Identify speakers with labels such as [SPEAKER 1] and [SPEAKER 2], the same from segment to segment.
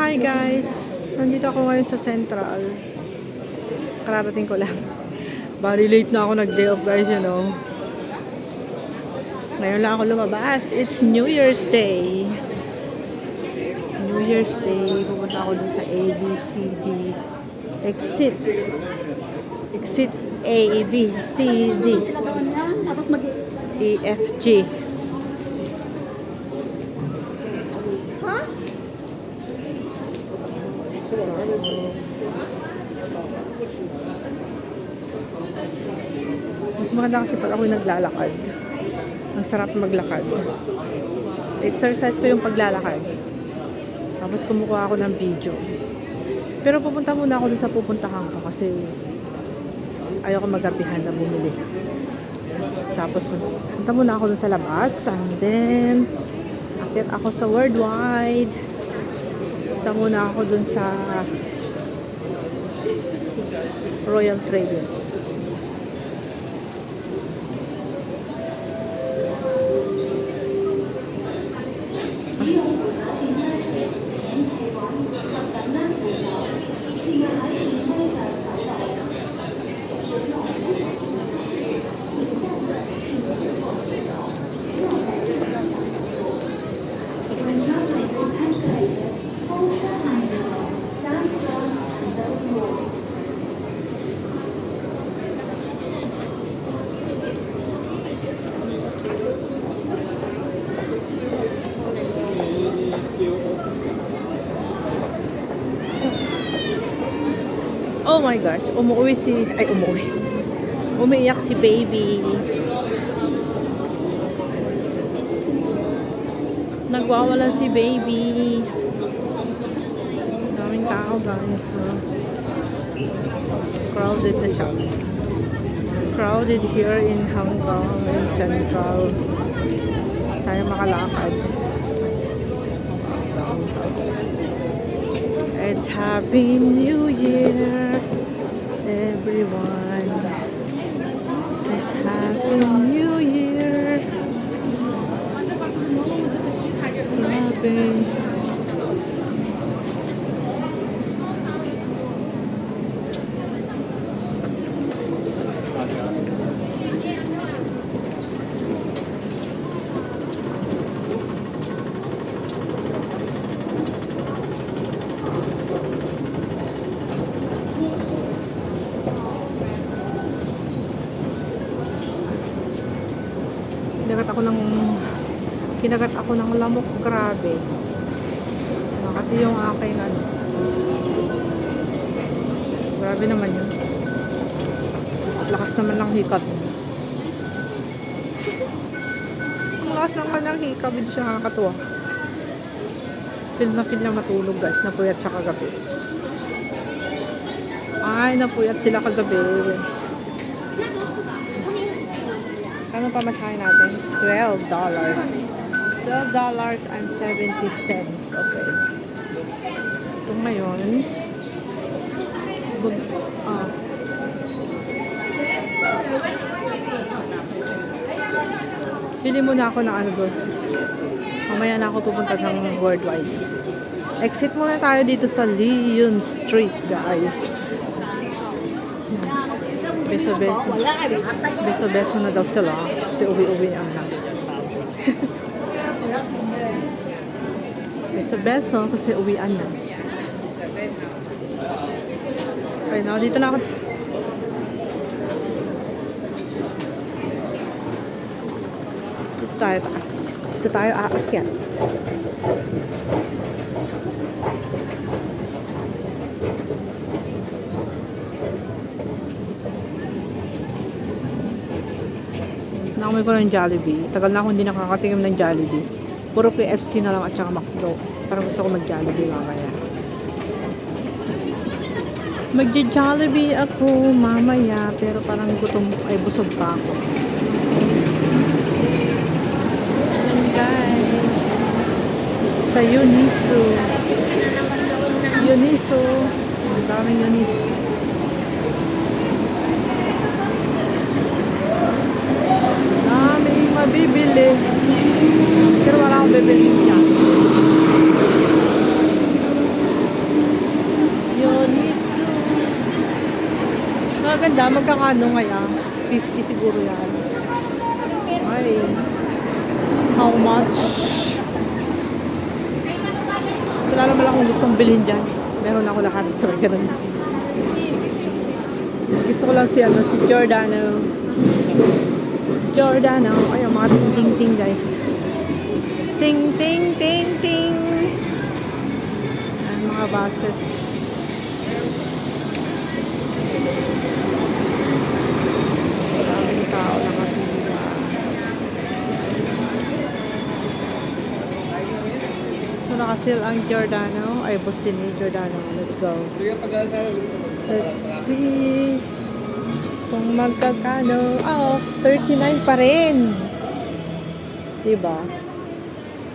[SPEAKER 1] Hi guys! Nandito ako ngayon sa Central. Kararating ko lang. Bali late na ako nag-day off guys, you know. Ngayon lang ako lumabas. It's New Year's Day. New Year's Day. Pupunta ako dun sa ABCD. Exit. Exit ABCD. EFG. Mas maganda kasi pag ako'y naglalakad. Ang sarap maglakad. Exercise ko yung paglalakad. Tapos kumukuha ako ng video. Pero pupunta muna ako dun sa pupuntahan ko kasi ayoko magabihan na bumili. Tapos punta muna ako dun sa labas and then akit ako sa Worldwide. Punta muna ako dun sa Royal Trading. Oh my gosh, umiiyak si baby. Nagwawalan si baby. Daming tao guys. Crowded na siya. Crowded here in Hong Kong, in Central. Tayo makalakad. It's Happy New Year, everyone. It's Happy New Year. Happy. Kinagat ako ng lamok, grabe. Kasi yung aking grabe naman yun. Lakas naman ng hikab. Lakas ng kanyang hikab, hindi siya nakakatuwa. Feel na matulog guys, napuyat siya kagabi. Ay, napuyat sila kagabi. Ano pa masahe natin? $12. $12.70. Okay. So, ngayon, bili muna ako ng ano doon. Mamaya na ako pupunta ng Worldwide. Exit muna tayo dito sa Leon Street, guys. Beso-beso. Beso-beso na daw sila. Kasi uwi-uwi ang lang. Beso-beso kasi uwian na. Okay, now dito na ako. Dito tayo taas. Dito tayo aakyat. Nakamoy ko ng Jollibee. Tagal na ako hindi nakakatingin ng Jollibee. Puro KFC na lang at saka McDo. Parang gusto ko mag-Jollibee mamaya. Mag-Jollibee ako mamaya. Pero parang gutom ay busog pa ako. Ayan guys. Sa Uniso. Uniso. Ang daming Uniso. Mabibili. Pero wala akong bibili niya. Maganda, magkakano kaya? 50 siguro yan. Ay, how much? Wala naman akong gustong bilhin dyan. Meron ako lahat. So, ganun. Gusto ko lang si, si Giordano. Giordano. Ay, mga ting-ting-ting, guys. Ting-ting-ting-ting. Ayan, mga bases. Maraming tao nakapila. So, nakasil ang Giordano. Ay, boss ni Giordano. Let's go. Let's see kung magkakano. Oh, 39 pa rin. Diba?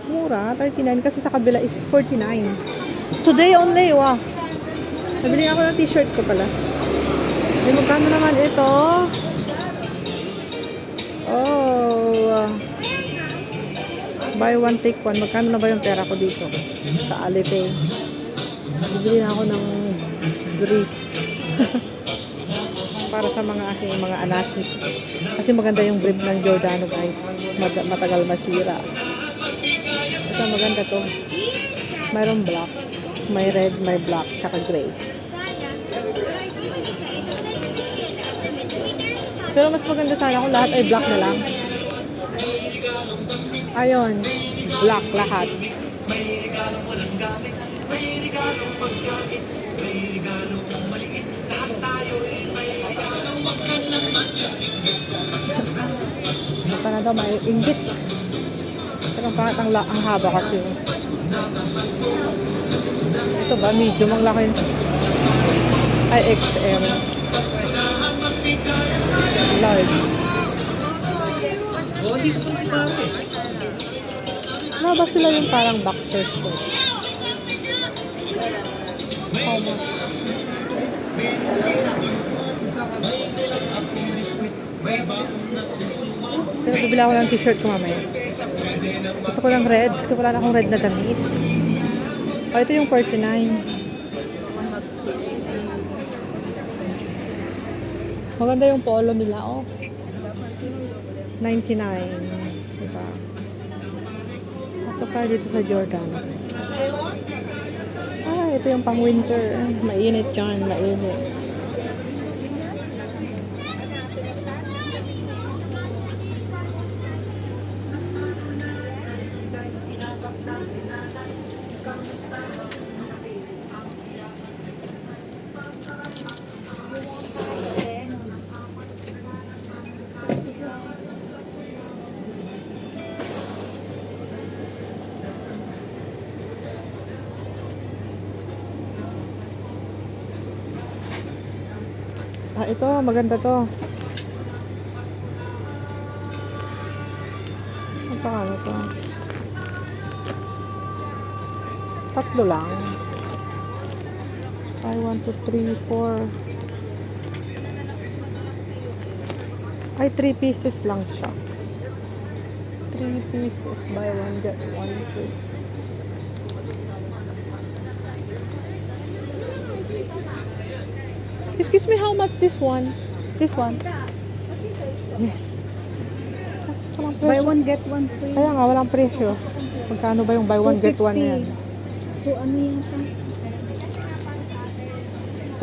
[SPEAKER 1] Mura, 39. Kasi sa kabila is 49. Today only, wow. Nabili ako ng t-shirt ko pala. Ay, magkano naman ito? Oh, buy one, take one. Magkano na ba yung pera ko dito? Sa Alipay. Bibili na ako ng brief. Para sa mga aking mga anak. Kasi maganda yung brief ng Giordano, guys. Matagal masira. Ito, maganda to. Mayroong black, may red, may black, tsaka gray. Pero mas maganda sana kung lahat ay black na lang. Ayun, black lahat. Baka na daw may inggit. Pero pangit ang haba kasi. Ito ba? Medium ang laki. Ay, XL. Large.
[SPEAKER 2] Oo, dito po si Pare.
[SPEAKER 1] Ano ba sila yung parang boxer short? How much? Pero bibila ako ng t-shirt ko mamaya. Gusto ko ng red. Kasi wala na akong red na damit. Oh, ito yung 49. Maganda yung polo nila, oh. 99. Diba? Pasok tayo dito sa Giordano. Ah, ito yung pang winter. Mainit dyan, mainit. Ah, ito, maganda to. Magkakano to? Tatlo lang. Ay, 1, 2, 3, 4. Ay, 3 pieces lang siya. 3 pieces. Buy one, get one free. Excuse me, how much this one? This one?
[SPEAKER 3] Buy one, get one free.
[SPEAKER 1] Kaya nga, walang presyo. Magkano ba yung buy one, get one na yan?
[SPEAKER 3] So, ano yan pa?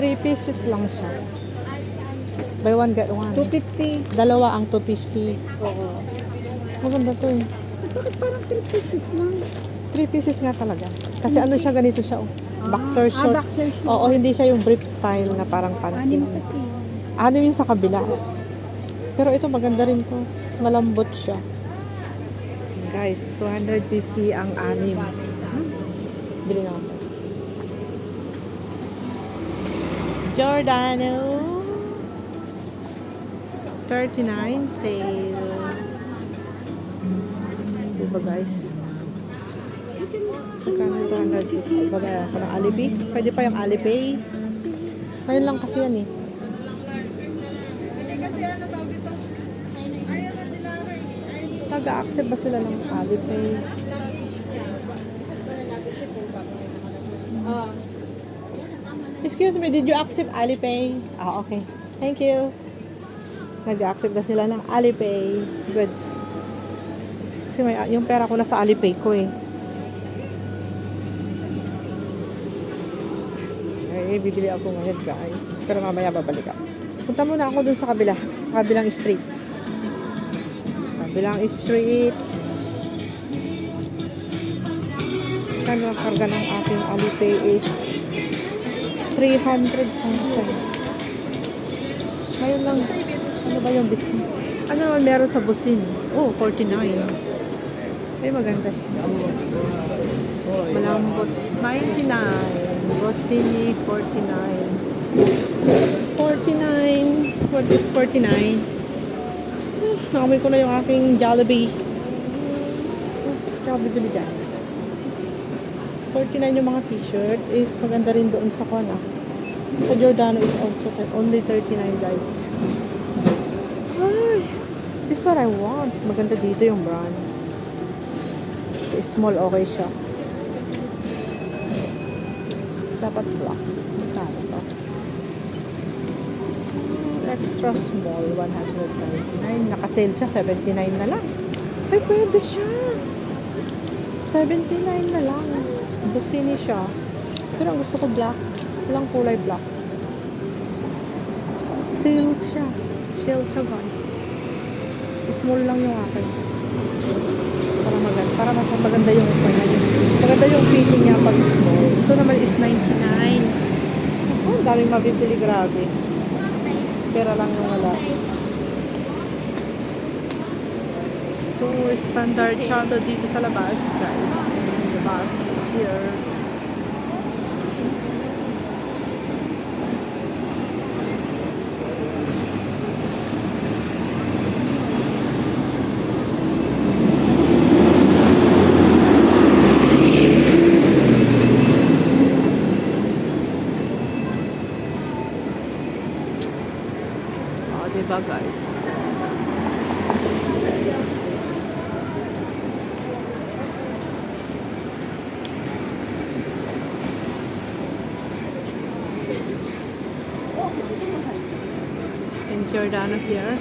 [SPEAKER 1] 3 pieces lang siya. Buy one, get one.
[SPEAKER 3] 250.
[SPEAKER 1] Dalawa ang 250.
[SPEAKER 3] Oo.
[SPEAKER 1] Maganda to eh.
[SPEAKER 3] Bakit parang 3 pieces lang?
[SPEAKER 1] 3 pieces nga talaga. Kasi ano siya, ganito siya oh. Boxer short.
[SPEAKER 3] boxer short.
[SPEAKER 1] Oo, hindi siya yung brief style na parang panty.
[SPEAKER 3] Anim kasi.
[SPEAKER 1] Ano yung sa kabila. Pero ito maganda rin to. Malambot siya. Guys, 250 ang anim. Bili na ako. Giordano 39 sale. Diba guys? Magkano 250? Bagay ako ng Alipay. Pwede pa yung Alipay. Ngayon lang kasi yan eh. Taga-accept ba sila ng Alipay? Excuse me, did you accept Alipay? Ah, okay. Thank you. Nag-accept na sila ng Alipay. Good. Kasi yung pera ko nasa Alipay ko eh. Ay, bibili ako ngayon guys. Pero mamaya babalik ako. Punta muna ako dun sa kabila. Sa kabilang street. Kabilang street. Kano ang karga ng aking Alipay is 300 something. Ngayon lang. Ano ba yung busin? Ano naman meron sa busin? Oh, 49. Ay, maganda siya. Malambot. 99. Bosini, 49. 49. What is 49? Nakamoy ko na yung aking Jollibee. Tsaka bibili dyan. 49 yung mga t-shirt. Is maganda rin doon sa kona. Sa Giordano is also only 39 guys. Ay, this is what I want. Maganda dito yung brand. Small okay siya. Dapat black. Magkano to? Extra small, 199. Naka-sale siya, 79 na lang. Ay, pwede siya. 79 na lang. Busini siya. Pero ang gusto ko black. Walang kulay black. Sale siya. Sale siya guys. Small lang yung akin. Para maganda. Para mas maganda yung maganda yung fitting niya pag small. Ito naman is 99. Oh, ang daming mabibili. Grabe. Pera lang yung wala. So, standard chado dito sa labas guys. Labas is here. Diba guys? In Giordano here.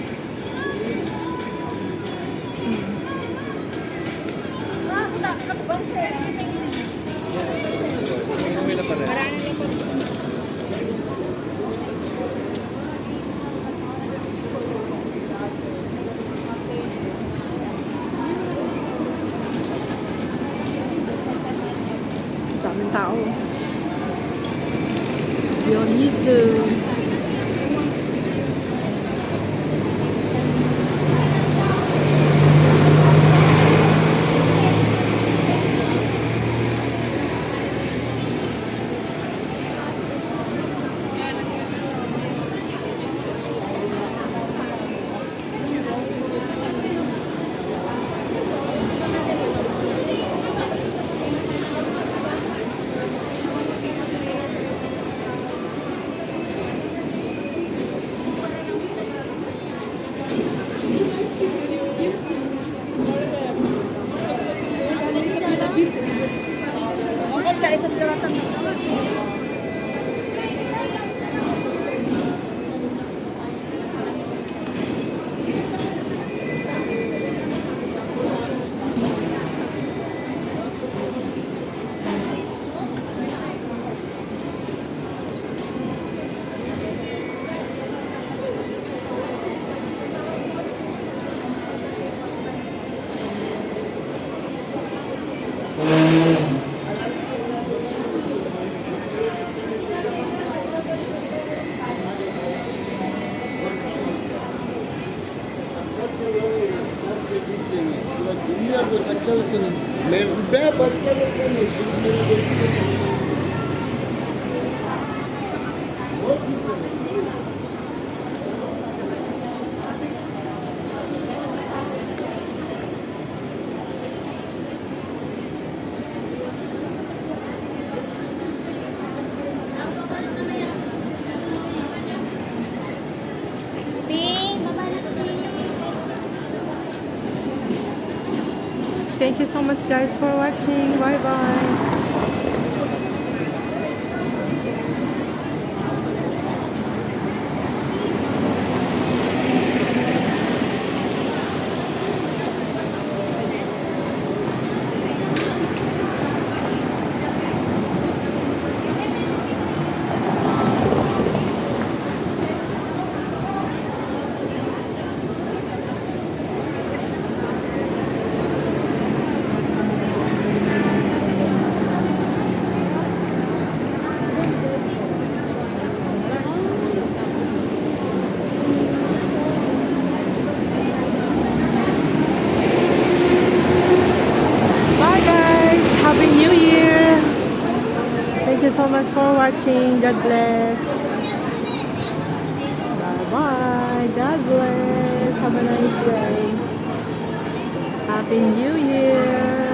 [SPEAKER 1] Daming tao. Dioniso.
[SPEAKER 2] दुनिया को चंचल से मैं रुपया बढ़कर
[SPEAKER 1] Thank you so much guys for watching. Bye bye. Thank you so much for watching. God bless. Bye-bye. God bless. Have a nice day. Happy New Year.